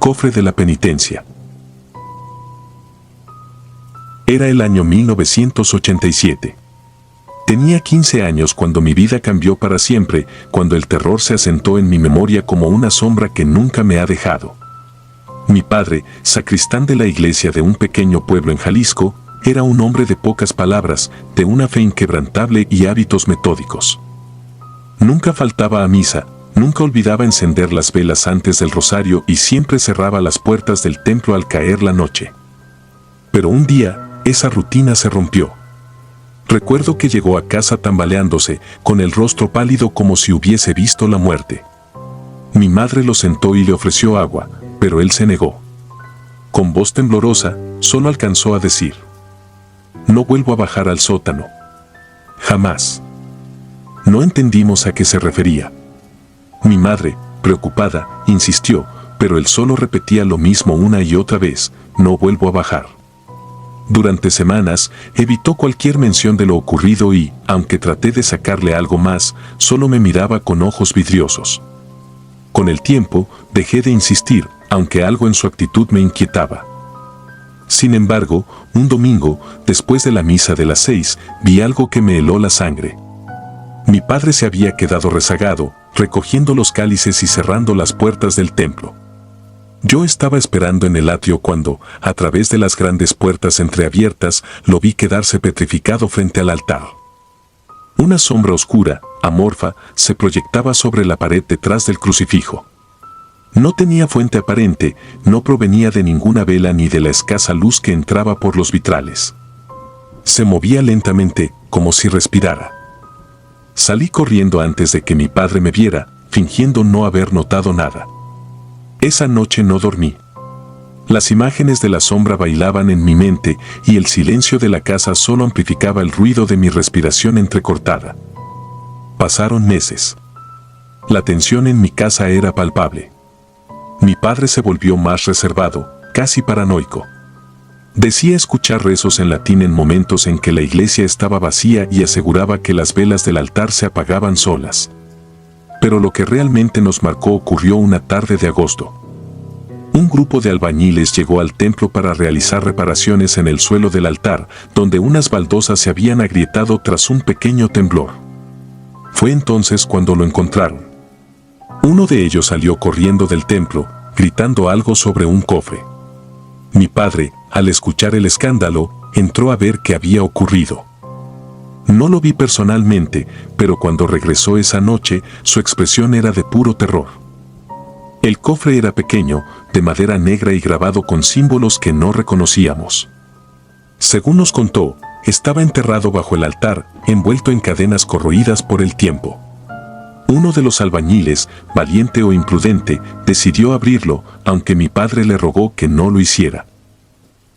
cofre de la penitencia. Era el año 1987. Tenía 15 años cuando mi vida cambió para siempre, cuando el terror se asentó en mi memoria como una sombra que nunca me ha dejado. Mi padre, sacristán de la iglesia de un pequeño pueblo en Jalisco, era un hombre de pocas palabras, de una fe inquebrantable y hábitos metódicos. Nunca faltaba a misa, nunca olvidaba encender las velas antes del rosario y siempre cerraba las puertas del templo al caer la noche. Pero un día, esa rutina se rompió. Recuerdo que llegó a casa tambaleándose, con el rostro pálido como si hubiese visto la muerte. Mi madre lo sentó y le ofreció agua, pero él se negó. Con voz temblorosa, solo alcanzó a decir: «No vuelvo a bajar al sótano. Jamás». No entendimos a qué se refería. Mi madre, preocupada, insistió, pero él solo repetía lo mismo una y otra vez: «No vuelvo a bajar». Durante semanas, evitó cualquier mención de lo ocurrido y, aunque traté de sacarle algo más, solo me miraba con ojos vidriosos. Con el tiempo, dejé de insistir, aunque algo en su actitud me inquietaba. Sin embargo, un domingo, después de la misa de las 6, vi algo que me heló la sangre. Mi padre se había quedado rezagado, recogiendo los cálices y cerrando las puertas del templo. Yo estaba esperando en el atrio cuando, a través de las grandes puertas entreabiertas, lo vi quedarse petrificado frente al altar. Una sombra oscura, amorfa, se proyectaba sobre la pared detrás del crucifijo. No tenía fuente aparente, no provenía de ninguna vela ni de la escasa luz que entraba por los vitrales. Se movía lentamente, como si respirara. Salí corriendo antes de que mi padre me viera, fingiendo no haber notado nada. Esa noche no dormí. Las imágenes de la sombra bailaban en mi mente y el silencio de la casa solo amplificaba el ruido de mi respiración entrecortada. Pasaron meses. La tensión en mi casa era palpable. Mi padre se volvió más reservado, casi paranoico. Decía escuchar rezos en latín en momentos en que la iglesia estaba vacía y aseguraba que las velas del altar se apagaban solas. Pero lo que realmente nos marcó ocurrió una tarde de agosto. Un grupo de albañiles llegó al templo para realizar reparaciones en el suelo del altar, donde unas baldosas se habían agrietado tras un pequeño temblor. Fue entonces cuando lo encontraron. Uno de ellos salió corriendo del templo, gritando algo sobre un cofre. Mi padre, al escuchar el escándalo, entró a ver qué había ocurrido. No lo vi personalmente, pero cuando regresó esa noche, su expresión era de puro terror. El cofre era pequeño, de madera negra y grabado con símbolos que no reconocíamos. Según nos contó, estaba enterrado bajo el altar, envuelto en cadenas corroídas por el tiempo. Uno de los albañiles, valiente o imprudente, decidió abrirlo, aunque mi padre le rogó que no lo hiciera.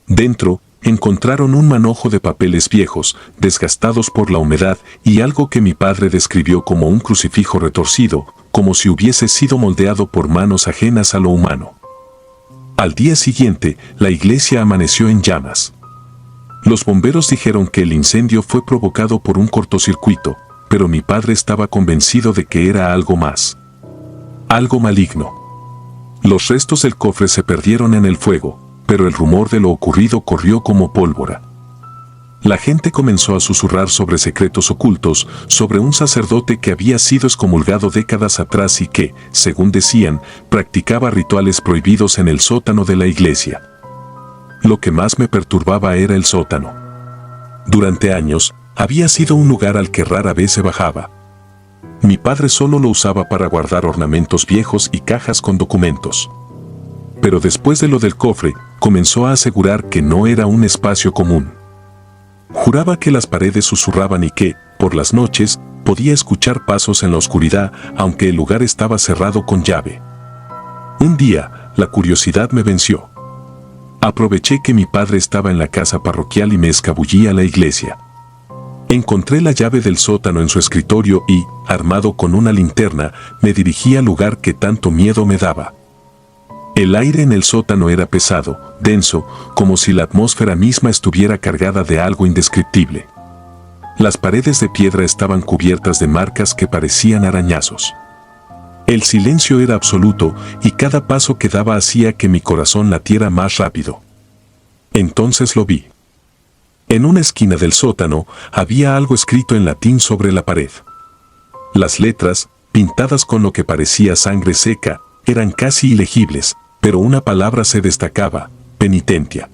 Dentro, encontraron un manojo de papeles viejos, desgastados por la humedad, y algo que mi padre describió como un crucifijo retorcido, como si hubiese sido moldeado por manos ajenas a lo humano. Al día siguiente, la iglesia amaneció en llamas. Los bomberos dijeron que el incendio fue provocado por un cortocircuito, pero mi padre estaba convencido de que era algo más. Algo maligno. Los restos del cofre se perdieron en el fuego, pero el rumor de lo ocurrido corrió como pólvora. La gente comenzó a susurrar sobre secretos ocultos, sobre un sacerdote que había sido excomulgado décadas atrás y que, según decían, practicaba rituales prohibidos en el sótano de la iglesia. Lo que más me perturbaba era el sótano. Durante años, había sido un lugar al que rara vez se bajaba. Mi padre solo lo usaba para guardar ornamentos viejos y cajas con documentos. Pero después de lo del cofre, comenzó a asegurar que no era un espacio común. Juraba que las paredes susurraban y que, por las noches, podía escuchar pasos en la oscuridad, aunque el lugar estaba cerrado con llave. Un día, la curiosidad me venció. Aproveché que mi padre estaba en la casa parroquial y me escabullí a la iglesia. Encontré la llave del sótano en su escritorio y, armado con una linterna, me dirigí al lugar que tanto miedo me daba. El aire en el sótano era pesado, denso, como si la atmósfera misma estuviera cargada de algo indescriptible. Las paredes de piedra estaban cubiertas de marcas que parecían arañazos. El silencio era absoluto y cada paso que daba hacía que mi corazón latiera más rápido. Entonces lo vi. En una esquina del sótano había algo escrito en latín sobre la pared. Las letras, pintadas con lo que parecía sangre seca, eran casi ilegibles, pero una palabra se destacaba: penitencia.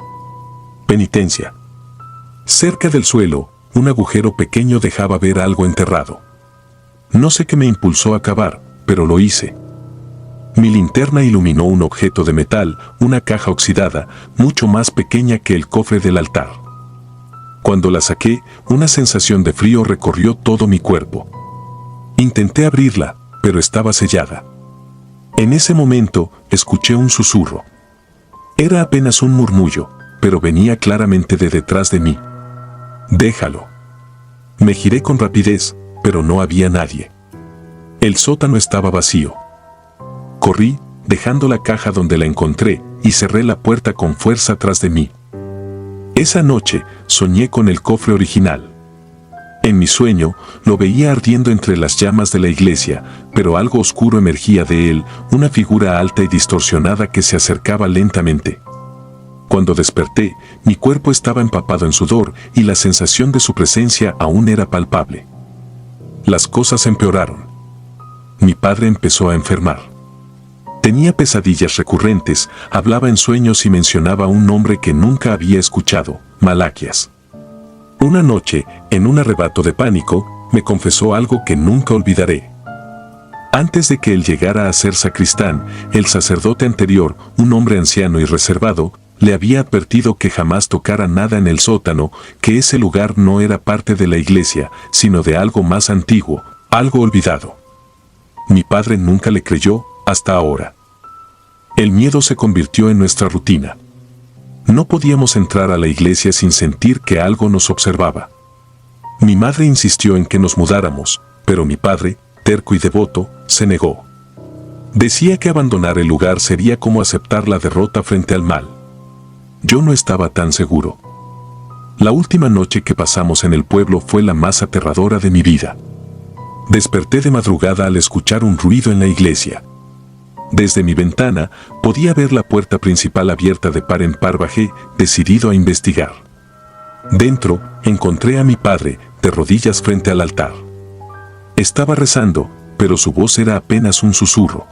Penitencia. Cerca del suelo, un agujero pequeño dejaba ver algo enterrado. No sé qué me impulsó a cavar, pero lo hice. Mi linterna iluminó un objeto de metal, una caja oxidada, mucho más pequeña que el cofre del altar. Cuando la saqué, una sensación de frío recorrió todo mi cuerpo. Intenté abrirla, pero estaba sellada. En ese momento, escuché un susurro. Era apenas un murmullo, pero venía claramente de detrás de mí. «Déjalo». Me giré con rapidez, pero no había nadie. El sótano estaba vacío. Corrí, dejando la caja donde la encontré, y cerré la puerta con fuerza tras de mí. Esa noche, soñé con el cofre original. En mi sueño, lo veía ardiendo entre las llamas de la iglesia, pero algo oscuro emergía de él, una figura alta y distorsionada que se acercaba lentamente. Cuando desperté, mi cuerpo estaba empapado en sudor y la sensación de su presencia aún era palpable. Las cosas empeoraron. Mi padre empezó a enfermar. Tenía pesadillas recurrentes, hablaba en sueños y mencionaba un nombre que nunca había escuchado: Malaquías. Una noche, en un arrebato de pánico, me confesó algo que nunca olvidaré. Antes de que él llegara a ser sacristán, el sacerdote anterior, un hombre anciano y reservado, le había advertido que jamás tocara nada en el sótano, que ese lugar no era parte de la iglesia, sino de algo más antiguo, algo olvidado. Mi padre nunca le creyó, hasta ahora. El miedo se convirtió en nuestra rutina. No podíamos entrar a la iglesia sin sentir que algo nos observaba. Mi madre insistió en que nos mudáramos, pero mi padre, terco y devoto, se negó. Decía que abandonar el lugar sería como aceptar la derrota frente al mal. Yo no estaba tan seguro. La última noche que pasamos en el pueblo fue la más aterradora de mi vida. Desperté de madrugada al escuchar un ruido en la iglesia. Desde mi ventana podía ver la puerta principal abierta de par en par. Bajé, decidido a investigar. Dentro, encontré a mi padre, de rodillas frente al altar. Estaba rezando, pero su voz era apenas un susurro.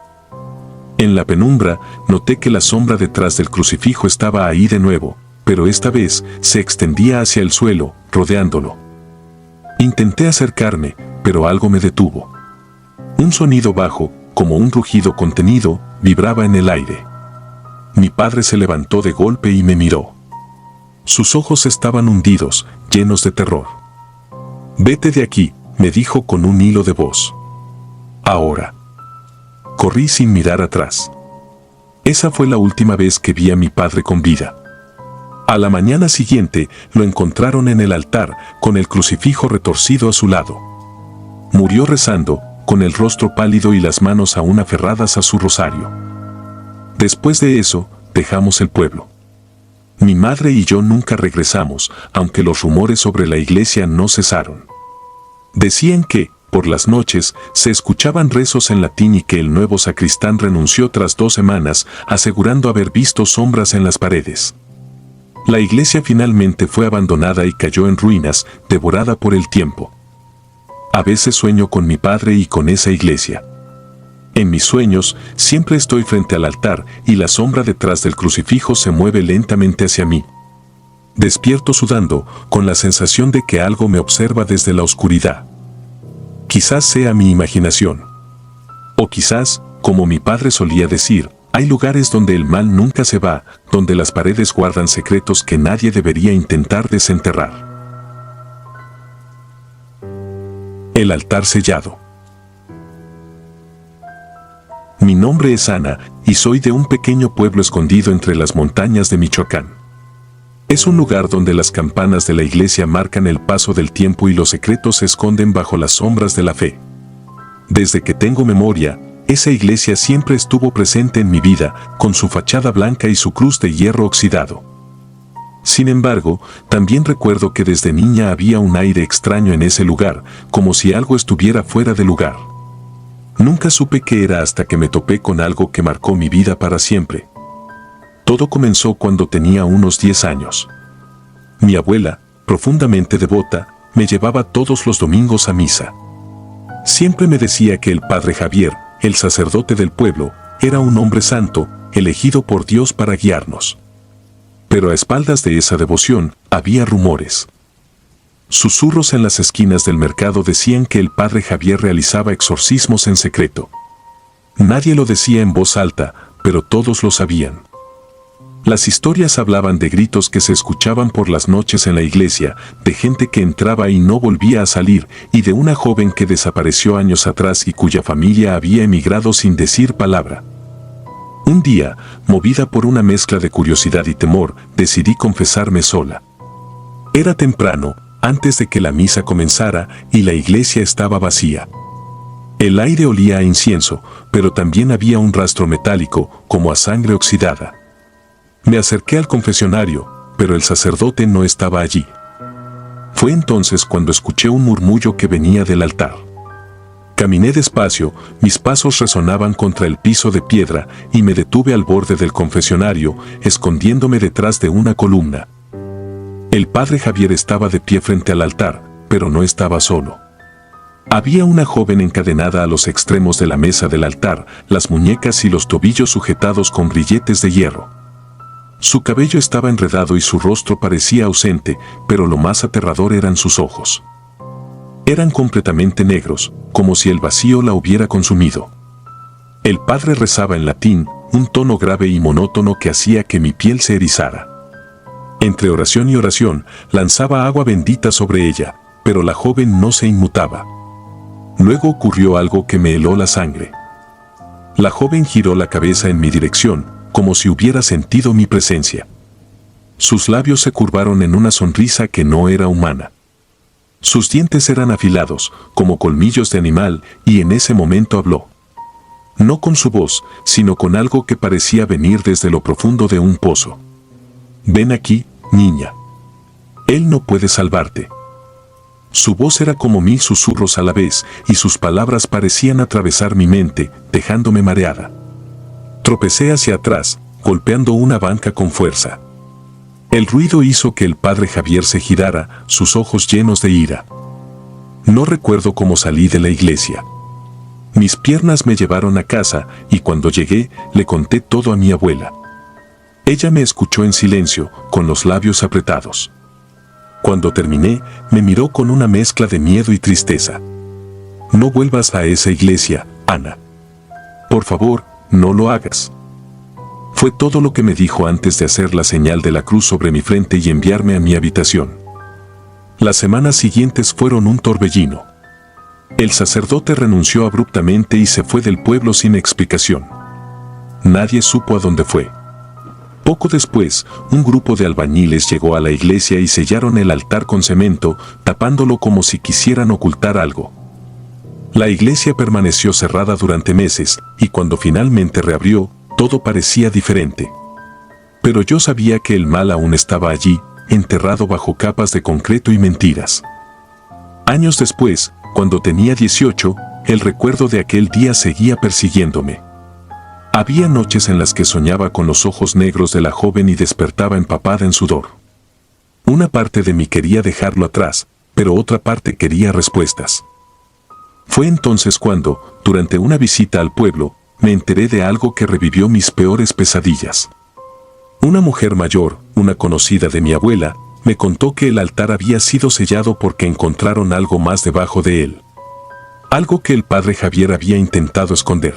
En la penumbra, noté que la sombra detrás del crucifijo estaba ahí de nuevo, pero esta vez se extendía hacia el suelo, rodeándolo. Intenté acercarme, pero algo me detuvo. Un sonido bajo, como un rugido contenido, vibraba en el aire. Mi padre se levantó de golpe y me miró. Sus ojos estaban hundidos, llenos de terror. «Vete de aquí», me dijo con un hilo de voz. «Ahora». Corrí sin mirar atrás. Esa fue la última vez que vi a mi padre con vida. A la mañana siguiente lo encontraron en el altar, con el crucifijo retorcido a su lado. Murió rezando, con el rostro pálido y las manos aún aferradas a su rosario. Después de eso, dejamos el pueblo. Mi madre y yo nunca regresamos, aunque los rumores sobre la iglesia no cesaron. Decían que, por las noches, se escuchaban rezos en latín y que el nuevo sacristán renunció tras 2 semanas, asegurando haber visto sombras en las paredes. La iglesia finalmente fue abandonada y cayó en ruinas, devorada por el tiempo. A veces sueño con mi padre y con esa iglesia. En mis sueños, siempre estoy frente al altar y la sombra detrás del crucifijo se mueve lentamente hacia mí. Despierto sudando, con la sensación de que algo me observa desde la oscuridad. Quizás sea mi imaginación. O quizás, como mi padre solía decir, hay lugares donde el mal nunca se va, donde las paredes guardan secretos que nadie debería intentar desenterrar. El altar sellado. Mi nombre es Ana, y soy de un pequeño pueblo escondido entre las montañas de Michoacán. Es un lugar donde las campanas de la iglesia marcan el paso del tiempo y los secretos se esconden bajo las sombras de la fe. Desde que tengo memoria, esa iglesia siempre estuvo presente en mi vida, con su fachada blanca y su cruz de hierro oxidado. Sin embargo, también recuerdo que desde niña había un aire extraño en ese lugar, como si algo estuviera fuera de lugar. Nunca supe qué era hasta que me topé con algo que marcó mi vida para siempre. Todo comenzó cuando tenía unos 10 años. Mi abuela, profundamente devota, me llevaba todos los domingos a misa. Siempre me decía que el padre Javier, el sacerdote del pueblo, era un hombre santo, elegido por Dios para guiarnos. Pero a espaldas de esa devoción, había rumores. Susurros en las esquinas del mercado decían que el padre Javier realizaba exorcismos en secreto. Nadie lo decía en voz alta, pero todos lo sabían. Las historias hablaban de gritos que se escuchaban por las noches en la iglesia, de gente que entraba y no volvía a salir, y de una joven que desapareció años atrás y cuya familia había emigrado sin decir palabra. Un día, movida por una mezcla de curiosidad y temor, decidí confesarme sola. Era temprano, antes de que la misa comenzara, y la iglesia estaba vacía. El aire olía a incienso, pero también había un rastro metálico, como a sangre oxidada. Me acerqué al confesionario, pero el sacerdote no estaba allí. Fue entonces cuando escuché un murmullo que venía del altar. Caminé despacio, mis pasos resonaban contra el piso de piedra y me detuve al borde del confesionario, escondiéndome detrás de una columna. El padre Javier estaba de pie frente al altar, pero no estaba solo. Había una joven encadenada a los extremos de la mesa del altar, las muñecas y los tobillos sujetados con grilletes de hierro. Su cabello estaba enredado y su rostro parecía ausente, pero lo más aterrador eran sus ojos. Eran completamente negros, como si el vacío la hubiera consumido. El padre rezaba en latín, un tono grave y monótono que hacía que mi piel se erizara. Entre oración y oración, lanzaba agua bendita sobre ella, pero la joven no se inmutaba. Luego ocurrió algo que me heló la sangre. La joven giró la cabeza en mi dirección, como si hubiera sentido mi presencia. Sus labios se curvaron en una sonrisa que no era humana. Sus dientes eran afilados, como colmillos de animal, y en ese momento habló. No con su voz, sino con algo que parecía venir desde lo profundo de un pozo. Ven aquí, niña. Él no puede salvarte. Su voz era como 1000 susurros a la vez, y sus palabras parecían atravesar mi mente, dejándome mareada. Tropecé hacia atrás, golpeando una banca con fuerza. El ruido hizo que el padre Javier se girara, sus ojos llenos de ira. No recuerdo cómo salí de la iglesia. Mis piernas me llevaron a casa, y cuando llegué, le conté todo a mi abuela. Ella me escuchó en silencio, con los labios apretados. Cuando terminé, me miró con una mezcla de miedo y tristeza. No vuelvas a esa iglesia, Ana. Por favor, no lo hagas. Fue todo lo que me dijo antes de hacer la señal de la cruz sobre mi frente y enviarme a mi habitación. Las semanas siguientes fueron un torbellino. El sacerdote renunció abruptamente y se fue del pueblo sin explicación. Nadie supo a dónde fue. Poco después, un grupo de albañiles llegó a la iglesia y sellaron el altar con cemento, tapándolo como si quisieran ocultar algo. La iglesia permaneció cerrada durante meses, y cuando finalmente reabrió, todo parecía diferente. Pero yo sabía que el mal aún estaba allí, enterrado bajo capas de concreto y mentiras. Años después, cuando tenía 18, el recuerdo de aquel día seguía persiguiéndome. Había noches en las que soñaba con los ojos negros de la joven y despertaba empapada en sudor. Una parte de mí quería dejarlo atrás, pero otra parte quería respuestas. Fue entonces cuando, durante una visita al pueblo, me enteré de algo que revivió mis peores pesadillas. Una mujer mayor, una conocida de mi abuela, me contó que el altar había sido sellado porque encontraron algo más debajo de él. Algo que el padre Javier había intentado esconder.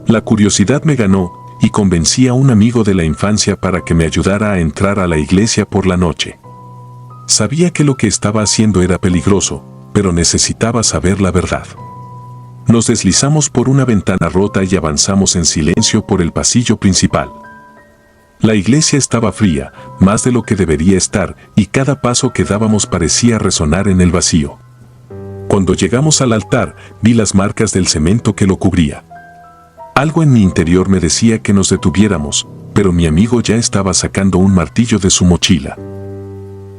La curiosidad me ganó y convencí a un amigo de la infancia para que me ayudara a entrar a la iglesia por la noche. Sabía que lo que estaba haciendo era peligroso, pero necesitaba saber la verdad. Nos deslizamos por una ventana rota y avanzamos en silencio por el pasillo principal. La iglesia estaba fría, más de lo que debería estar, y cada paso que dábamos parecía resonar en el vacío. Cuando llegamos al altar, vi las marcas del cemento que lo cubría. Algo en mi interior me decía que nos detuviéramos, pero mi amigo ya estaba sacando un martillo de su mochila.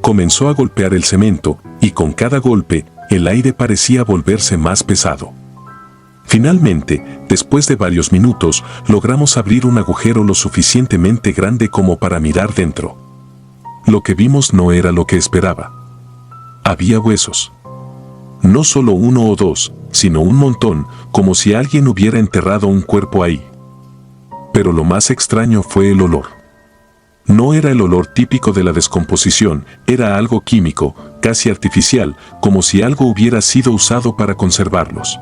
Comenzó a golpear el cemento, y con cada golpe, el aire parecía volverse más pesado. Finalmente, después de varios minutos, logramos abrir un agujero lo suficientemente grande como para mirar dentro. Lo que vimos no era lo que esperaba. Había huesos. No solo uno o dos, sino un montón, como si alguien hubiera enterrado un cuerpo ahí. Pero lo más extraño fue el olor. No era el olor típico de la descomposición, era algo químico, casi artificial, como si algo hubiera sido usado para conservarlos.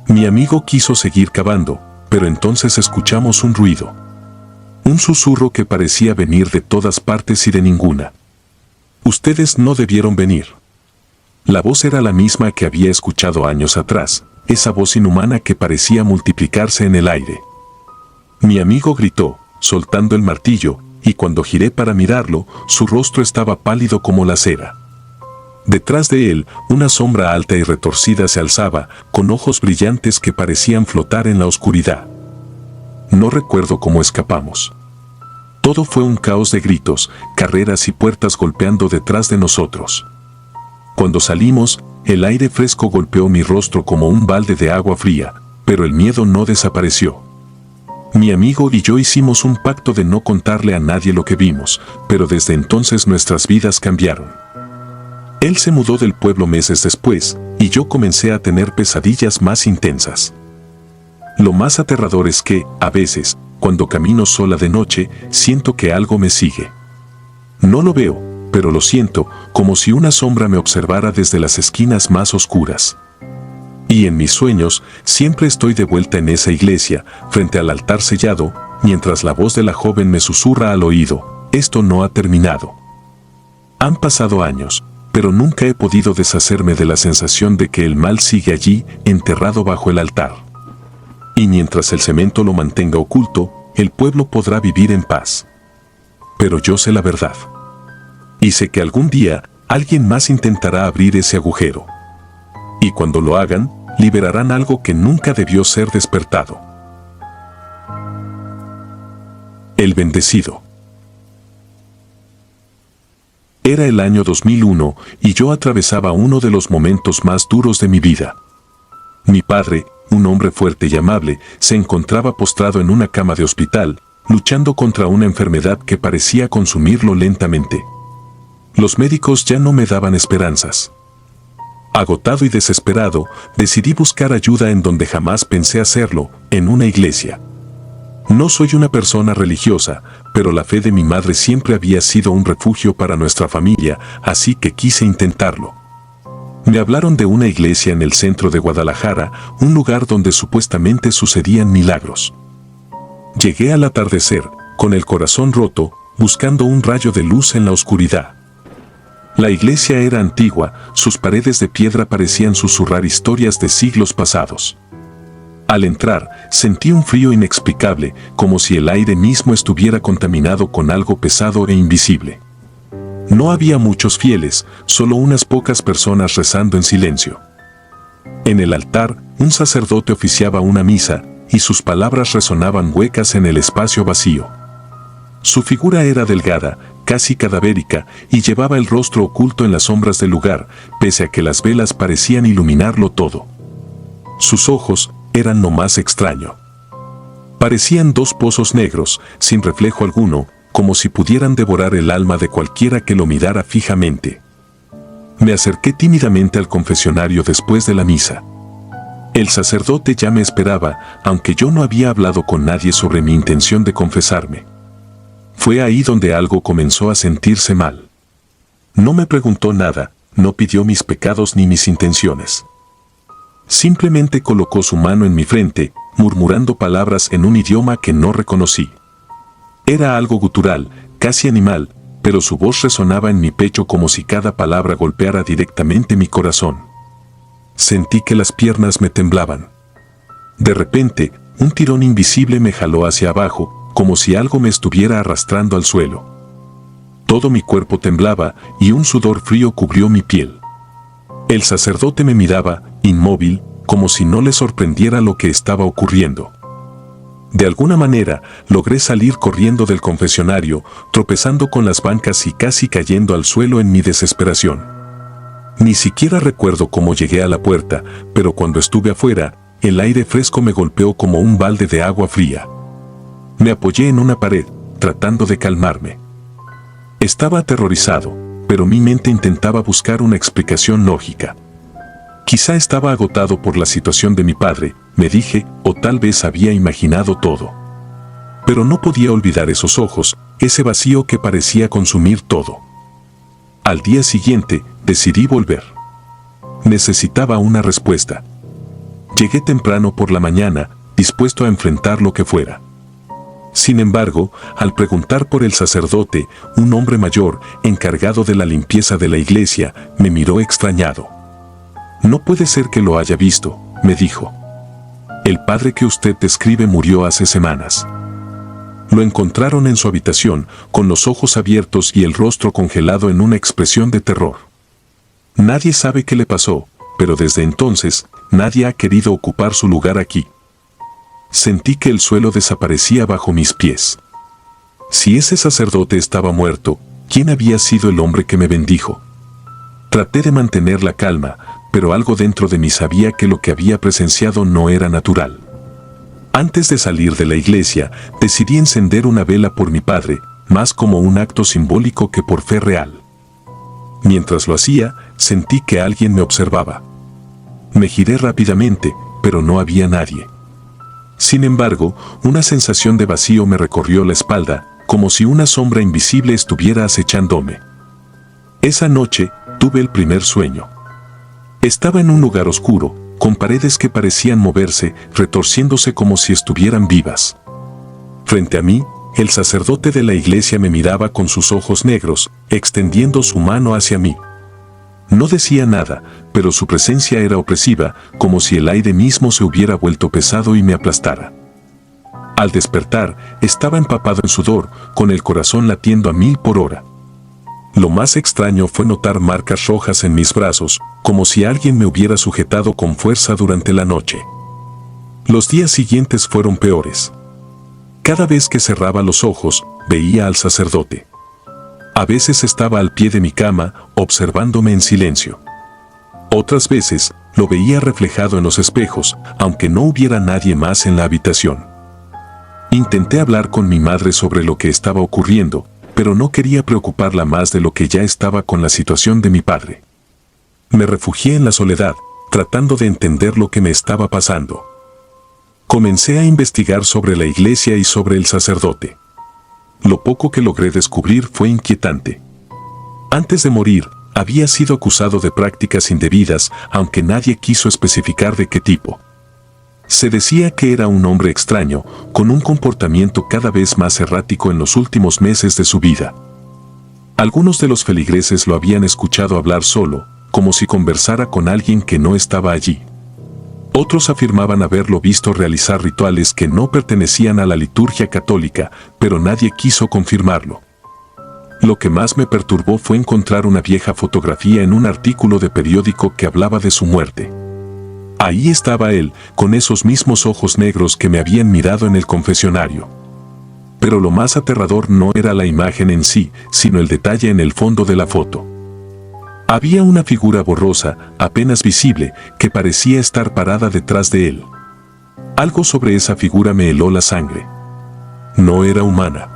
Mi amigo quiso seguir cavando, pero entonces escuchamos un ruido. Un susurro que parecía venir de todas partes y de ninguna. Ustedes no debieron venir. La voz era la misma que había escuchado años atrás, esa voz inhumana que parecía multiplicarse en el aire. Mi amigo gritó, soltando el martillo, y cuando giré para mirarlo, su rostro estaba pálido como la cera. Detrás de él, una sombra alta y retorcida se alzaba, con ojos brillantes que parecían flotar en la oscuridad. No recuerdo cómo escapamos. Todo fue un caos de gritos, carreras y puertas golpeando detrás de nosotros. Cuando salimos, el aire fresco golpeó mi rostro como un balde de agua fría, pero el miedo no desapareció. Mi amigo y yo hicimos un pacto de no contarle a nadie lo que vimos, pero desde entonces nuestras vidas cambiaron. Él se mudó del pueblo meses después, y yo comencé a tener pesadillas más intensas. Lo más aterrador es que, a veces, cuando camino sola de noche, siento que algo me sigue. No lo veo, pero lo siento, como si una sombra me observara desde las esquinas más oscuras. Y en mis sueños, siempre estoy de vuelta en esa iglesia, frente al altar sellado, mientras la voz de la joven me susurra al oído, esto no ha terminado. Han pasado años, pero nunca he podido deshacerme de la sensación de que el mal sigue allí, enterrado bajo el altar. Y mientras el cemento lo mantenga oculto, el pueblo podrá vivir en paz. Pero yo sé la verdad. Y sé que algún día, alguien más intentará abrir ese agujero. Y cuando lo hagan, liberarán algo que nunca debió ser despertado. El bendecido. Era el año 2001 y yo atravesaba uno de los momentos más duros de mi vida. Mi padre, un hombre fuerte y amable, se encontraba postrado en una cama de hospital, luchando contra una enfermedad que parecía consumirlo lentamente. Los médicos ya no me daban esperanzas. Agotado y desesperado, decidí buscar ayuda en donde jamás pensé hacerlo, en una iglesia. No soy una persona religiosa, pero la fe de mi madre siempre había sido un refugio para nuestra familia, así que quise intentarlo. Me hablaron de una iglesia en el centro de Guadalajara, un lugar donde supuestamente sucedían milagros. Llegué al atardecer, con el corazón roto, buscando un rayo de luz en la oscuridad. La iglesia era antigua, sus paredes de piedra parecían susurrar historias de siglos pasados. Al entrar, sentí un frío inexplicable, como si el aire mismo estuviera contaminado con algo pesado e invisible. No había muchos fieles, solo unas pocas personas rezando en silencio. En el altar, un sacerdote oficiaba una misa, y sus palabras resonaban huecas en el espacio vacío. Su figura era delgada, casi cadavérica, y llevaba el rostro oculto en las sombras del lugar, pese a que las velas parecían iluminarlo todo. Sus ojos eran lo más extraño. Parecían dos pozos negros, sin reflejo alguno, como si pudieran devorar el alma de cualquiera que lo mirara fijamente. Me acerqué tímidamente al confesionario después de la misa. El sacerdote ya me esperaba, aunque yo no había hablado con nadie sobre mi intención de confesarme. Fue ahí donde algo comenzó a sentirse mal. No me preguntó nada, no pidió mis pecados ni mis intenciones. Simplemente colocó su mano en mi frente, murmurando palabras en un idioma que no reconocí. Era algo gutural, casi animal, pero su voz resonaba en mi pecho como si cada palabra golpeara directamente mi corazón. Sentí que las piernas me temblaban. De repente, un tirón invisible me jaló hacia abajo, como si algo me estuviera arrastrando al suelo. Todo mi cuerpo temblaba y un sudor frío cubrió mi piel. El sacerdote me miraba, inmóvil, como si no le sorprendiera lo que estaba ocurriendo. De alguna manera, logré salir corriendo del confesionario, tropezando con las bancas y casi cayendo al suelo en mi desesperación. Ni siquiera recuerdo cómo llegué a la puerta, pero cuando estuve afuera, el aire fresco me golpeó como un balde de agua fría. Me apoyé en una pared, tratando de calmarme. Estaba aterrorizado, pero mi mente intentaba buscar una explicación lógica. Quizá estaba agotado por la situación de mi padre, me dije, o tal vez había imaginado todo. Pero no podía olvidar esos ojos, ese vacío que parecía consumir todo. Al día siguiente, decidí volver. Necesitaba una respuesta. Llegué temprano por la mañana, dispuesto a enfrentar lo que fuera. Sin embargo, al preguntar por el sacerdote, un hombre mayor, encargado de la limpieza de la iglesia, me miró extrañado. «No puede ser que lo haya visto», me dijo. «El padre que usted describe murió hace semanas». Lo encontraron en su habitación, con los ojos abiertos y el rostro congelado en una expresión de terror. Nadie sabe qué le pasó, pero desde entonces, nadie ha querido ocupar su lugar aquí. Sentí que el suelo desaparecía bajo mis pies. Si ese sacerdote estaba muerto, ¿quién había sido el hombre que me bendijo? Traté de mantener la calma, pero algo dentro de mí sabía que lo que había presenciado no era natural. Antes de salir de la iglesia, decidí encender una vela por mi padre, más como un acto simbólico que por fe real. Mientras lo hacía, sentí que alguien me observaba. Me giré rápidamente, pero no había nadie. Sin embargo, una sensación de vacío me recorrió la espalda, como si una sombra invisible estuviera acechándome. Esa noche, tuve el primer sueño. Estaba en un lugar oscuro, con paredes que parecían moverse, retorciéndose como si estuvieran vivas. Frente a mí, el sacerdote de la iglesia me miraba con sus ojos negros, extendiendo su mano hacia mí. No decía nada, pero su presencia era opresiva, como si el aire mismo se hubiera vuelto pesado y me aplastara. Al despertar, estaba empapado en sudor, con el corazón latiendo a 1000 por hora. Lo más extraño fue notar marcas rojas en mis brazos, como si alguien me hubiera sujetado con fuerza durante la noche. Los días siguientes fueron peores. Cada vez que cerraba los ojos, veía al sacerdote. A veces estaba al pie de mi cama, observándome en silencio. Otras veces, lo veía reflejado en los espejos, aunque no hubiera nadie más en la habitación. Intenté hablar con mi madre sobre lo que estaba ocurriendo, pero no quería preocuparla más de lo que ya estaba con la situación de mi padre. Me refugié en la soledad, tratando de entender lo que me estaba pasando. Comencé a investigar sobre la iglesia y sobre el sacerdote. Lo poco que logré descubrir fue inquietante. Antes de morir, había sido acusado de prácticas indebidas, aunque nadie quiso especificar de qué tipo. Se decía que era un hombre extraño, con un comportamiento cada vez más errático en los últimos meses de su vida. Algunos de los feligreses lo habían escuchado hablar solo, como si conversara con alguien que no estaba allí. Otros afirmaban haberlo visto realizar rituales que no pertenecían a la liturgia católica, pero nadie quiso confirmarlo. Lo que más me perturbó fue encontrar una vieja fotografía en un artículo de periódico que hablaba de su muerte. Ahí estaba él, con esos mismos ojos negros que me habían mirado en el confesionario. Pero lo más aterrador no era la imagen en sí, sino el detalle en el fondo de la foto. Había una figura borrosa, apenas visible, que parecía estar parada detrás de él. Algo sobre esa figura me heló la sangre. No era humana.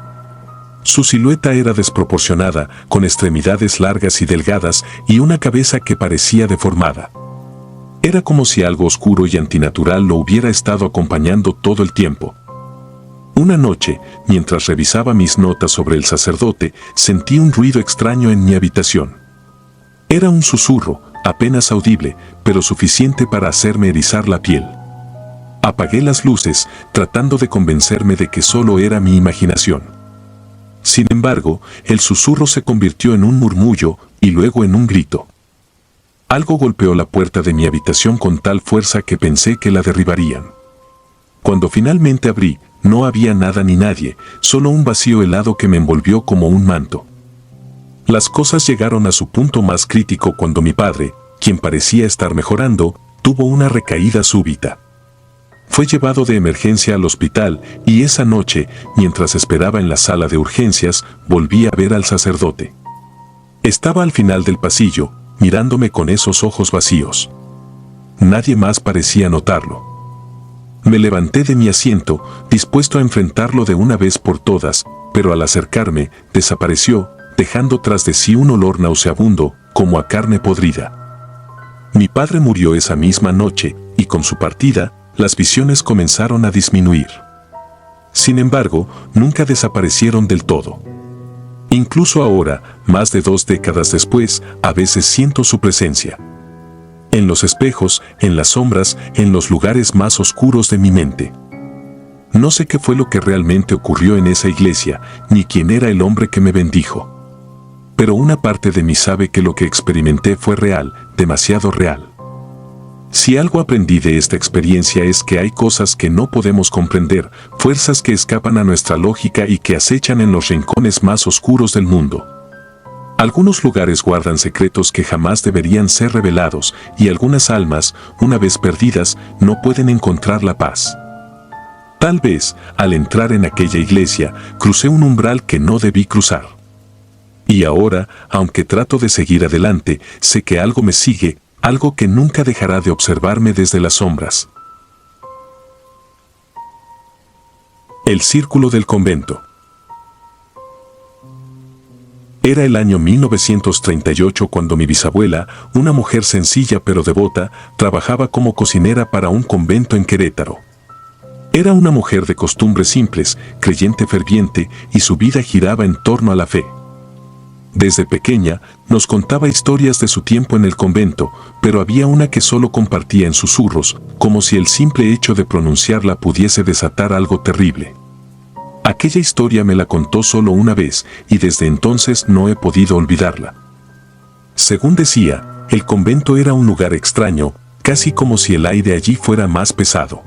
Su silueta era desproporcionada, con extremidades largas y delgadas y una cabeza que parecía deformada. Era como si algo oscuro y antinatural lo hubiera estado acompañando todo el tiempo. Una noche, mientras revisaba mis notas sobre el sacerdote, sentí un ruido extraño en mi habitación. Era un susurro, apenas audible, pero suficiente para hacerme erizar la piel. Apagué las luces, tratando de convencerme de que solo era mi imaginación. Sin embargo, el susurro se convirtió en un murmullo y luego en un grito. Algo golpeó la puerta de mi habitación con tal fuerza que pensé que la derribarían. Cuando finalmente abrí, no había nada ni nadie, solo un vacío helado que me envolvió como un manto. Las cosas llegaron a su punto más crítico cuando mi padre, quien parecía estar mejorando, tuvo una recaída súbita. Fue llevado de emergencia al hospital y esa noche, mientras esperaba en la sala de urgencias, volví a ver al sacerdote. Estaba al final del pasillo, mirándome con esos ojos vacíos. Nadie más parecía notarlo. Me levanté de mi asiento, dispuesto a enfrentarlo de una vez por todas, pero al acercarme, desapareció, dejando tras de sí un olor nauseabundo, como a carne podrida. Mi padre murió esa misma noche, y con su partida, las visiones comenzaron a disminuir. Sin embargo, nunca desaparecieron del todo. Incluso ahora, más de 2 décadas después, a veces siento su presencia. En los espejos, en las sombras, en los lugares más oscuros de mi mente. No sé qué fue lo que realmente ocurrió en esa iglesia, ni quién era el hombre que me bendijo. Pero una parte de mí sabe que lo que experimenté fue real, demasiado real. Si algo aprendí de esta experiencia es que hay cosas que no podemos comprender, fuerzas que escapan a nuestra lógica y que acechan en los rincones más oscuros del mundo. Algunos lugares guardan secretos que jamás deberían ser revelados, y algunas almas, una vez perdidas, no pueden encontrar la paz. Tal vez, al entrar en aquella iglesia, crucé un umbral que no debí cruzar. Y ahora, aunque trato de seguir adelante, sé que algo me sigue, algo que nunca dejará de observarme desde las sombras. El círculo del convento. Era el año 1938 cuando mi bisabuela, una mujer sencilla pero devota, trabajaba como cocinera para un convento en Querétaro. Era una mujer de costumbres simples, creyente ferviente, y su vida giraba en torno a la fe. Desde pequeña, nos contaba historias de su tiempo en el convento, pero había una que solo compartía en susurros, como si el simple hecho de pronunciarla pudiese desatar algo terrible. Aquella historia me la contó solo una vez, y desde entonces no he podido olvidarla. Según decía, el convento era un lugar extraño, casi como si el aire allí fuera más pesado.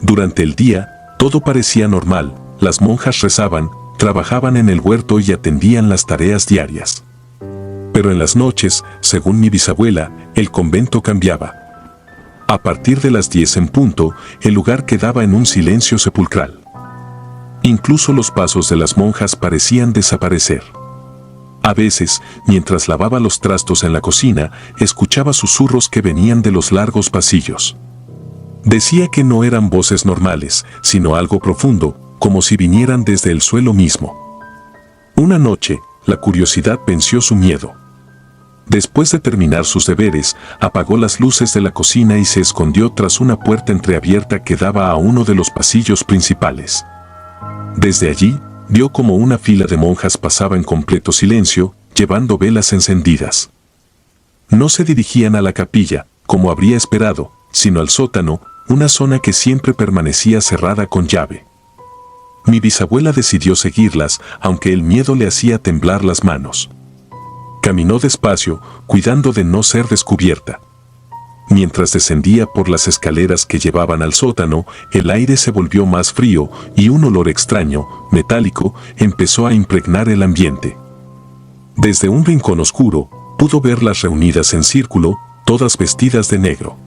Durante el día, todo parecía normal, las monjas rezaban, trabajaban en el huerto y atendían las tareas diarias. Pero en las noches, según mi bisabuela, el convento cambiaba. A partir de las 10 en punto, el lugar quedaba en un silencio sepulcral. Incluso los pasos de las monjas parecían desaparecer. A veces, mientras lavaba los trastos en la cocina, escuchaba susurros que venían de los largos pasillos. Decía que no eran voces normales, sino algo profundo, como si vinieran desde el suelo mismo. Una noche, la curiosidad venció su miedo. Después de terminar sus deberes, apagó las luces de la cocina y se escondió tras una puerta entreabierta que daba a uno de los pasillos principales. Desde allí, vio como una fila de monjas pasaba en completo silencio, llevando velas encendidas. No se dirigían a la capilla, como habría esperado, sino al sótano, una zona que siempre permanecía cerrada con llave. Mi bisabuela decidió seguirlas, aunque el miedo le hacía temblar las manos. Caminó despacio, cuidando de no ser descubierta. Mientras descendía por las escaleras que llevaban al sótano, el aire se volvió más frío y un olor extraño, metálico, empezó a impregnar el ambiente. Desde un rincón oscuro, pudo verlas reunidas en círculo, todas vestidas de negro.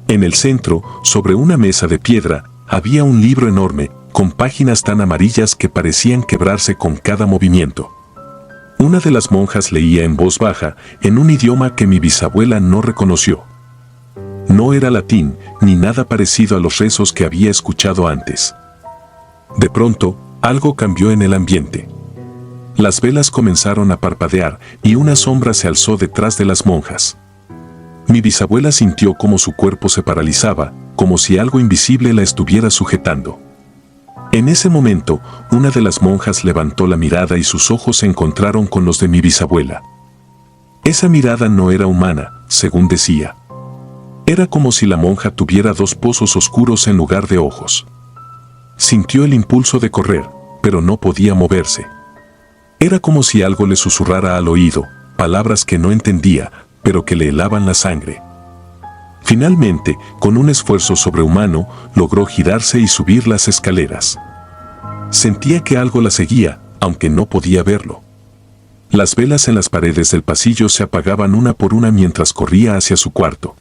En el centro, sobre una mesa de piedra, había un libro enorme, con páginas tan amarillas que parecían quebrarse con cada movimiento. Una de las monjas leía en voz baja, en un idioma que mi bisabuela no reconoció. No era latín, ni nada parecido a los rezos que había escuchado antes. De pronto, algo cambió en el ambiente. Las velas comenzaron a parpadear y una sombra se alzó detrás de las monjas. Mi bisabuela sintió como su cuerpo se paralizaba, como si algo invisible la estuviera sujetando. En ese momento, una de las monjas levantó la mirada y sus ojos se encontraron con los de mi bisabuela. Esa mirada no era humana, según decía. Era como si la monja tuviera 2 pozos oscuros en lugar de ojos. Sintió el impulso de correr, pero no podía moverse. Era como si algo le susurrara al oído, palabras que no entendía, pero que le helaban la sangre. Finalmente, con un esfuerzo sobrehumano, logró girarse y subir las escaleras. Sentía que algo la seguía, aunque no podía verlo. Las velas en las paredes del pasillo se apagaban una por una mientras corría hacia su cuarto.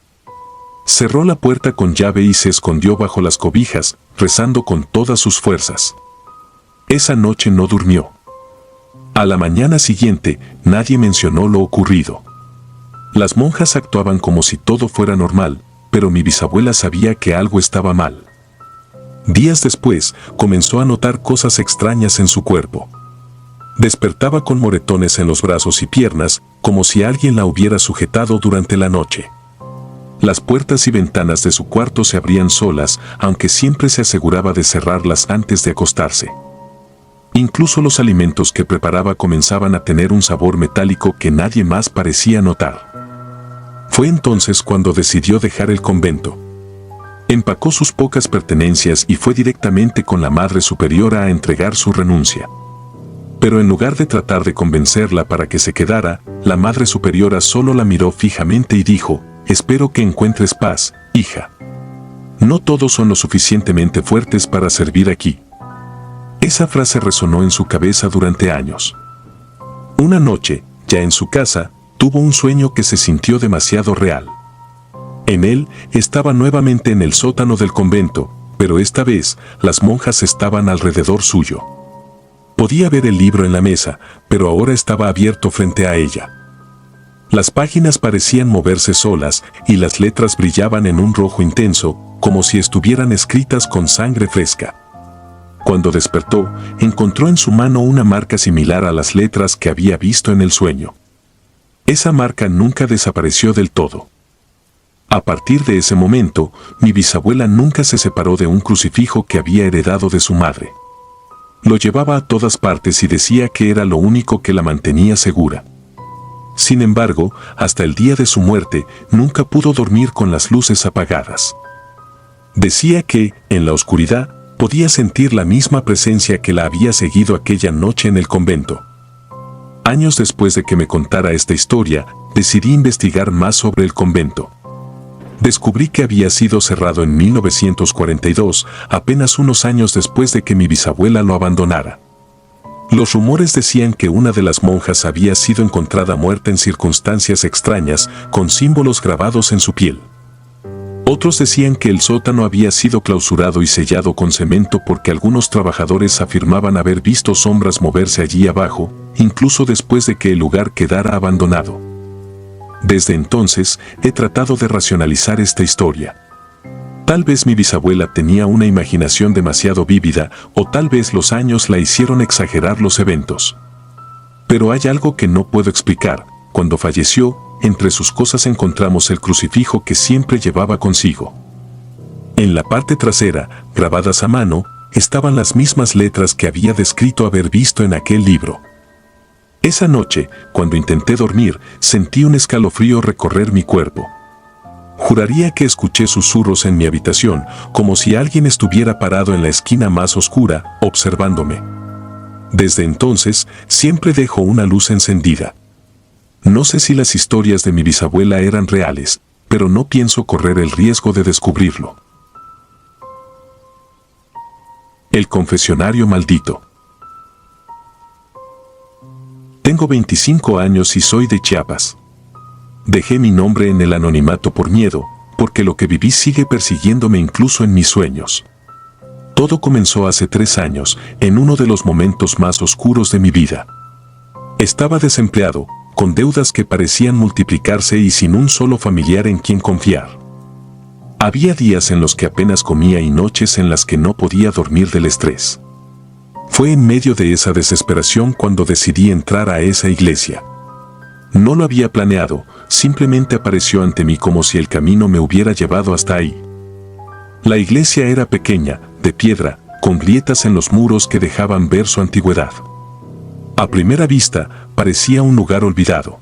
Cerró la puerta con llave y se escondió bajo las cobijas, rezando con todas sus fuerzas. Esa noche no durmió. A la mañana siguiente, nadie mencionó lo ocurrido. Las monjas actuaban como si todo fuera normal, pero mi bisabuela sabía que algo estaba mal. Días después, comenzó a notar cosas extrañas en su cuerpo. Despertaba con moretones en los brazos y piernas, como si alguien la hubiera sujetado durante la noche. Las puertas y ventanas de su cuarto se abrían solas, aunque siempre se aseguraba de cerrarlas antes de acostarse. Incluso los alimentos que preparaba comenzaban a tener un sabor metálico que nadie más parecía notar. Fue entonces cuando decidió dejar el convento. Empacó sus pocas pertenencias y fue directamente con la Madre Superiora a entregar su renuncia. Pero en lugar de tratar de convencerla para que se quedara, la Madre Superiora solo la miró fijamente y dijo: «Espero que encuentres paz, hija. No todos son lo suficientemente fuertes para servir aquí». Esa frase resonó en su cabeza durante años. Una noche, ya en su casa, tuvo un sueño que se sintió demasiado real. En él, estaba nuevamente en el sótano del convento, pero esta vez, las monjas estaban alrededor suyo. Podía ver el libro en la mesa, pero ahora estaba abierto frente a ella. Las páginas parecían moverse solas y las letras brillaban en un rojo intenso, como si estuvieran escritas con sangre fresca. Cuando despertó, encontró en su mano una marca similar a las letras que había visto en el sueño. Esa marca nunca desapareció del todo. A partir de ese momento, mi bisabuela nunca se separó de un crucifijo que había heredado de su madre. Lo llevaba a todas partes y decía que era lo único que la mantenía segura. Sin embargo, hasta el día de su muerte, nunca pudo dormir con las luces apagadas. Decía que, en la oscuridad, podía sentir la misma presencia que la había seguido aquella noche en el convento. Años después de que me contara esta historia, decidí investigar más sobre el convento. Descubrí que había sido cerrado en 1942, apenas unos años después de que mi bisabuela lo abandonara. Los rumores decían que una de las monjas había sido encontrada muerta en circunstancias extrañas, con símbolos grabados en su piel. Otros decían que el sótano había sido clausurado y sellado con cemento porque algunos trabajadores afirmaban haber visto sombras moverse allí abajo, incluso después de que el lugar quedara abandonado. Desde entonces, he tratado de racionalizar esta historia. Tal vez mi bisabuela tenía una imaginación demasiado vívida, o tal vez los años la hicieron exagerar los eventos. Pero hay algo que no puedo explicar. Cuando falleció, entre sus cosas encontramos el crucifijo que siempre llevaba consigo. En la parte trasera, grabadas a mano, estaban las mismas letras que había descrito haber visto en aquel libro. Esa noche, cuando intenté dormir, sentí un escalofrío recorrer mi cuerpo. Juraría que escuché susurros en mi habitación, como si alguien estuviera parado en la esquina más oscura, observándome. Desde entonces, siempre dejo una luz encendida. No sé si las historias de mi bisabuela eran reales, pero no pienso correr el riesgo de descubrirlo. El confesionario maldito. Tengo 25 años y soy de Chiapas. Dejé mi nombre en el anonimato por miedo, porque lo que viví sigue persiguiéndome incluso en mis sueños. Todo comenzó hace 3 años, en uno de los momentos más oscuros de mi vida. Estaba desempleado, con deudas que parecían multiplicarse y sin un solo familiar en quien confiar. Había días en los que apenas comía y noches en las que no podía dormir del estrés. Fue en medio de esa desesperación cuando decidí entrar a esa iglesia. No lo había planeado, simplemente apareció ante mí como si el camino me hubiera llevado hasta ahí. La iglesia era pequeña, de piedra, con grietas en los muros que dejaban ver su antigüedad. A primera vista, parecía un lugar olvidado.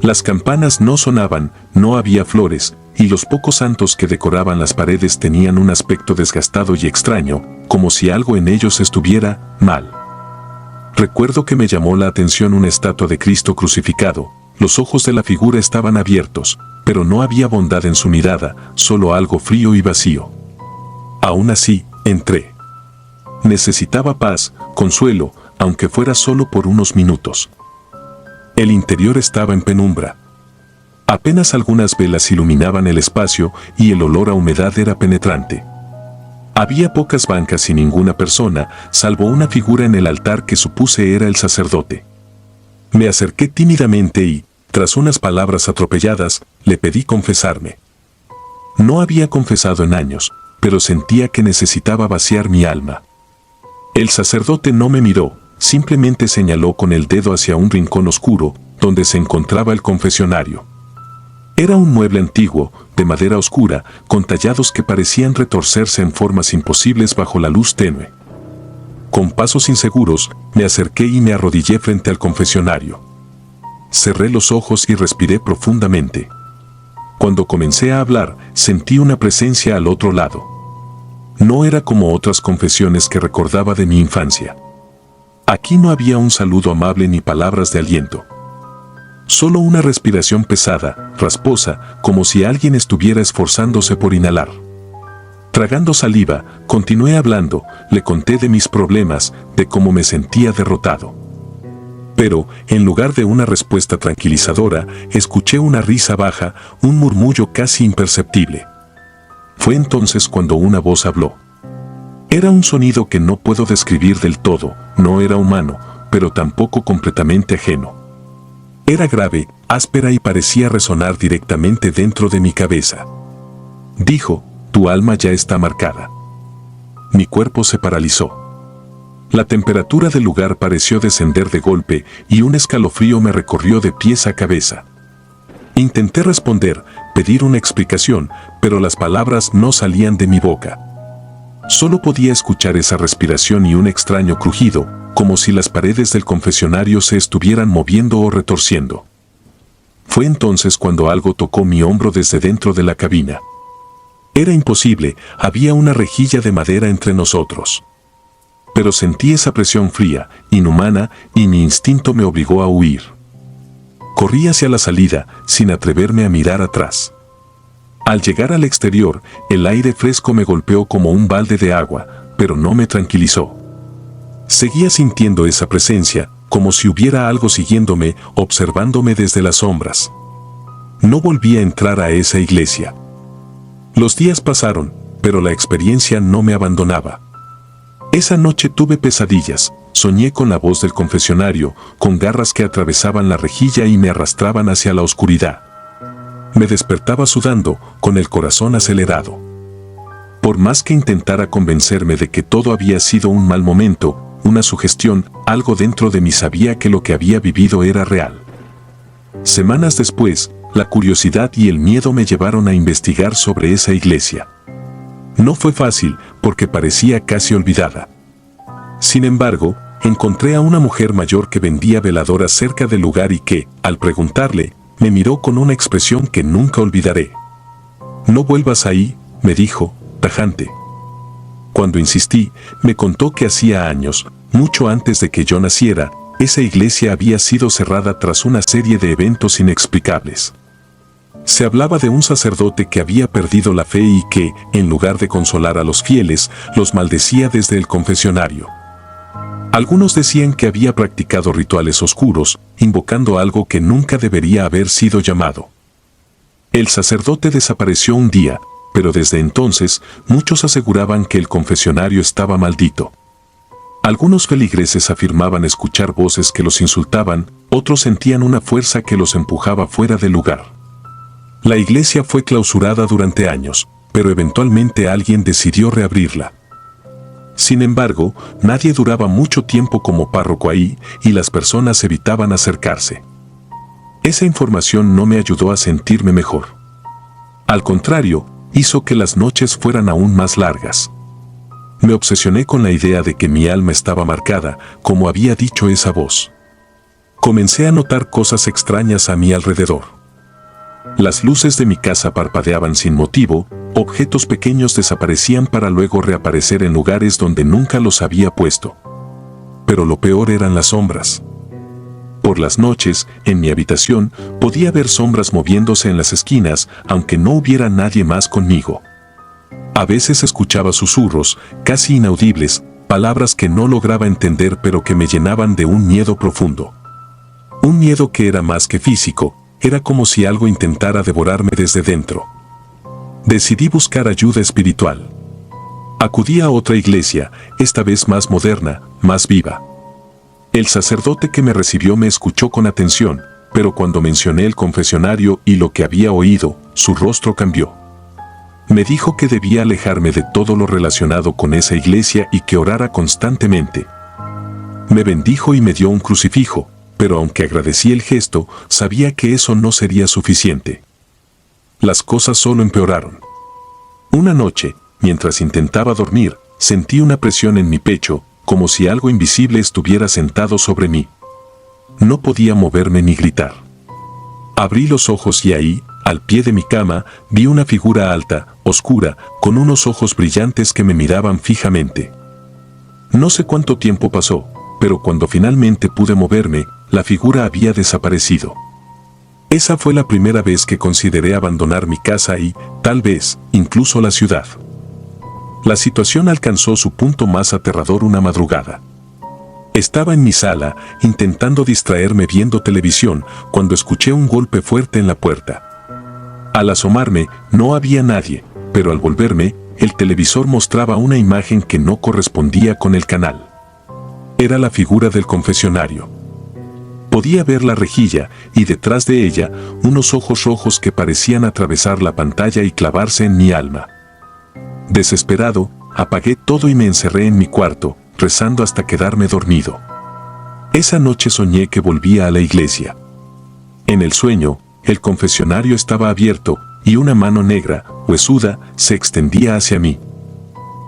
Las campanas no sonaban, no había flores, y los pocos santos que decoraban las paredes tenían un aspecto desgastado y extraño, como si algo en ellos estuviera mal. Recuerdo que me llamó la atención una estatua de Cristo crucificado. Los ojos de la figura estaban abiertos, pero no había bondad en su mirada, solo algo frío y vacío. Aún así, entré. Necesitaba paz, consuelo, aunque fuera solo por unos minutos. El interior estaba en penumbra. Apenas algunas velas iluminaban el espacio y el olor a humedad era penetrante. Había pocas bancas y ninguna persona, salvo una figura en el altar que supuse era el sacerdote. Me acerqué tímidamente y, tras unas palabras atropelladas, le pedí confesarme. No había confesado en años, pero sentía que necesitaba vaciar mi alma. El sacerdote no me miró, simplemente señaló con el dedo hacia un rincón oscuro, donde se encontraba el confesionario. Era un mueble antiguo, de madera oscura, con tallados que parecían retorcerse en formas imposibles bajo la luz tenue. Con pasos inseguros, me acerqué y me arrodillé frente al confesionario. Cerré los ojos y respiré profundamente. Cuando comencé a hablar, sentí una presencia al otro lado. No era como otras confesiones que recordaba de mi infancia. Aquí no había un saludo amable ni palabras de aliento. Solo una respiración pesada, rasposa, como si alguien estuviera esforzándose por inhalar. Tragando saliva, continué hablando, le conté de mis problemas, de cómo me sentía derrotado. Pero, en lugar de una respuesta tranquilizadora, escuché una risa baja, un murmullo casi imperceptible. Fue entonces cuando una voz habló. Era un sonido que no puedo describir del todo, no era humano, pero tampoco completamente ajeno. Era grave, áspera y parecía resonar directamente dentro de mi cabeza. Dijo, tu alma ya está marcada. Mi cuerpo se paralizó. La temperatura del lugar pareció descender de golpe y un escalofrío me recorrió de pies a cabeza. Intenté responder, pedir una explicación, pero las palabras no salían de mi boca. Solo podía escuchar esa respiración y un extraño crujido, como si las paredes del confesionario se estuvieran moviendo o retorciendo. Fue entonces cuando algo tocó mi hombro desde dentro de la cabina. Era imposible, había una rejilla de madera entre nosotros. Pero sentí esa presión fría, inhumana, y mi instinto me obligó a huir. Corrí hacia la salida, sin atreverme a mirar atrás. Al llegar al exterior, el aire fresco me golpeó como un balde de agua, pero no me tranquilizó. Seguía sintiendo esa presencia, como si hubiera algo siguiéndome, observándome desde las sombras. No volví a entrar a esa iglesia. Los días pasaron, pero la experiencia no me abandonaba. Esa noche tuve pesadillas, soñé con la voz del confesionario, con garras que atravesaban la rejilla y me arrastraban hacia la oscuridad. Me despertaba sudando, con el corazón acelerado. Por más que intentara convencerme de que todo había sido un mal momento, una sugestión, algo dentro de mí sabía que lo que había vivido era real. Semanas después, la curiosidad y el miedo me llevaron a investigar sobre esa iglesia. No fue fácil, porque parecía casi olvidada. Sin embargo, encontré a una mujer mayor que vendía veladoras cerca del lugar y que, al preguntarle, me miró con una expresión que nunca olvidaré. No vuelvas ahí, me dijo, tajante. Cuando insistí, me contó que hacía años, mucho antes de que yo naciera, esa iglesia había sido cerrada tras una serie de eventos inexplicables. Se hablaba de un sacerdote que había perdido la fe y que, en lugar de consolar a los fieles, los maldecía desde el confesionario. Algunos decían que había practicado rituales oscuros, invocando algo que nunca debería haber sido llamado. El sacerdote desapareció un día, pero desde entonces muchos aseguraban que el confesionario estaba maldito. Algunos feligreses afirmaban escuchar voces que los insultaban, otros sentían una fuerza que los empujaba fuera del lugar. La iglesia fue clausurada durante años, pero eventualmente alguien decidió reabrirla. Sin embargo, nadie duraba mucho tiempo como párroco ahí y las personas evitaban acercarse. Esa información no me ayudó a sentirme mejor. Al contrario, hizo que las noches fueran aún más largas. Me obsesioné con la idea de que mi alma estaba marcada, como había dicho esa voz. Comencé a notar cosas extrañas a mi alrededor. Las luces de mi casa parpadeaban sin motivo, objetos pequeños desaparecían para luego reaparecer en lugares donde nunca los había puesto. Pero lo peor eran las sombras. Por las noches, en mi habitación, podía ver sombras moviéndose en las esquinas, aunque no hubiera nadie más conmigo. A veces escuchaba susurros, casi inaudibles, palabras que no lograba entender pero que me llenaban de un miedo profundo. Un miedo que era más que físico, era como si algo intentara devorarme desde dentro. Decidí buscar ayuda espiritual. Acudí a otra iglesia, esta vez más moderna, más viva. El sacerdote que me recibió me escuchó con atención, pero cuando mencioné el confesionario y lo que había oído, su rostro cambió. Me dijo que debía alejarme de todo lo relacionado con esa iglesia y que orara constantemente. Me bendijo y me dio un crucifijo, pero aunque agradecí el gesto, sabía que eso no sería suficiente. Las cosas solo empeoraron. Una noche, mientras intentaba dormir, sentí una presión en mi pecho, como si algo invisible estuviera sentado sobre mí. No podía moverme ni gritar. Abrí los ojos y ahí, al pie de mi cama, vi una figura alta, oscura, con unos ojos brillantes que me miraban fijamente. No sé cuánto tiempo pasó, pero cuando finalmente pude moverme, la figura había desaparecido. Esa fue la primera vez que consideré abandonar mi casa y, tal vez, incluso la ciudad. La situación alcanzó su punto más aterrador una madrugada. Estaba en mi sala, intentando distraerme viendo televisión, cuando escuché un golpe fuerte en la puerta. Al asomarme, no había nadie, pero al volverme, el televisor mostraba una imagen que no correspondía con el canal. Era la figura del confesionario. Podía ver la rejilla, y detrás de ella, unos ojos rojos que parecían atravesar la pantalla y clavarse en mi alma. Desesperado, apagué todo y me encerré en mi cuarto, rezando hasta quedarme dormido. Esa noche soñé que volvía a la iglesia. En el sueño, el confesionario estaba abierto, y una mano negra, huesuda, se extendía hacia mí.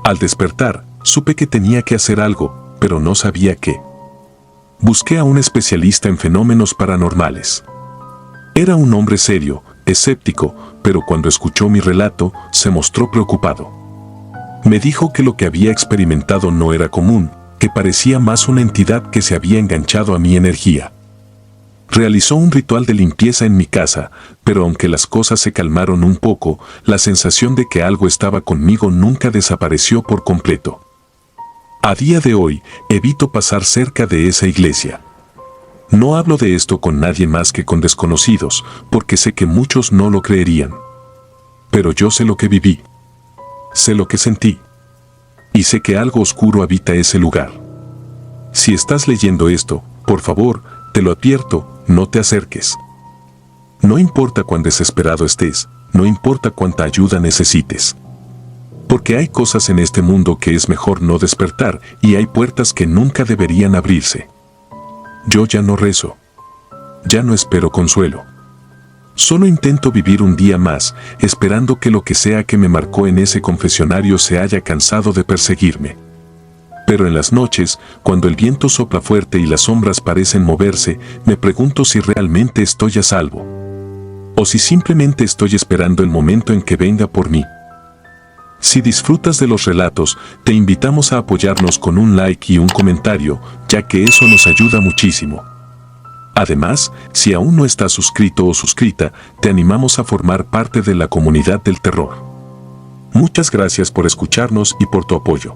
Al despertar, supe que tenía que hacer algo, pero no sabía qué. Busqué a un especialista en fenómenos paranormales. Era un hombre serio, escéptico, pero cuando escuchó mi relato, se mostró preocupado. Me dijo que lo que había experimentado no era común, que parecía más una entidad que se había enganchado a mi energía. Realizó un ritual de limpieza en mi casa, pero aunque las cosas se calmaron un poco, la sensación de que algo estaba conmigo nunca desapareció por completo. A día de hoy, evito pasar cerca de esa iglesia. No hablo de esto con nadie más que con desconocidos, porque sé que muchos no lo creerían. Pero yo sé lo que viví. Sé lo que sentí. Y sé que algo oscuro habita ese lugar. Si estás leyendo esto, por favor, te lo advierto, no te acerques. No importa cuán desesperado estés, no importa cuánta ayuda necesites. Porque hay cosas en este mundo que es mejor no despertar y hay puertas que nunca deberían abrirse. Yo ya no rezo. Ya no espero consuelo. Solo intento vivir un día más, esperando que lo que sea que me marcó en ese confesionario se haya cansado de perseguirme. Pero en las noches, cuando el viento sopla fuerte y las sombras parecen moverse, me pregunto si realmente estoy a salvo. O si simplemente estoy esperando el momento en que venga por mí. Si disfrutas de los relatos, te invitamos a apoyarnos con un like y un comentario, ya que eso nos ayuda muchísimo. Además, si aún no estás suscrito o suscrita, te animamos a formar parte de la comunidad del terror. Muchas gracias por escucharnos y por tu apoyo.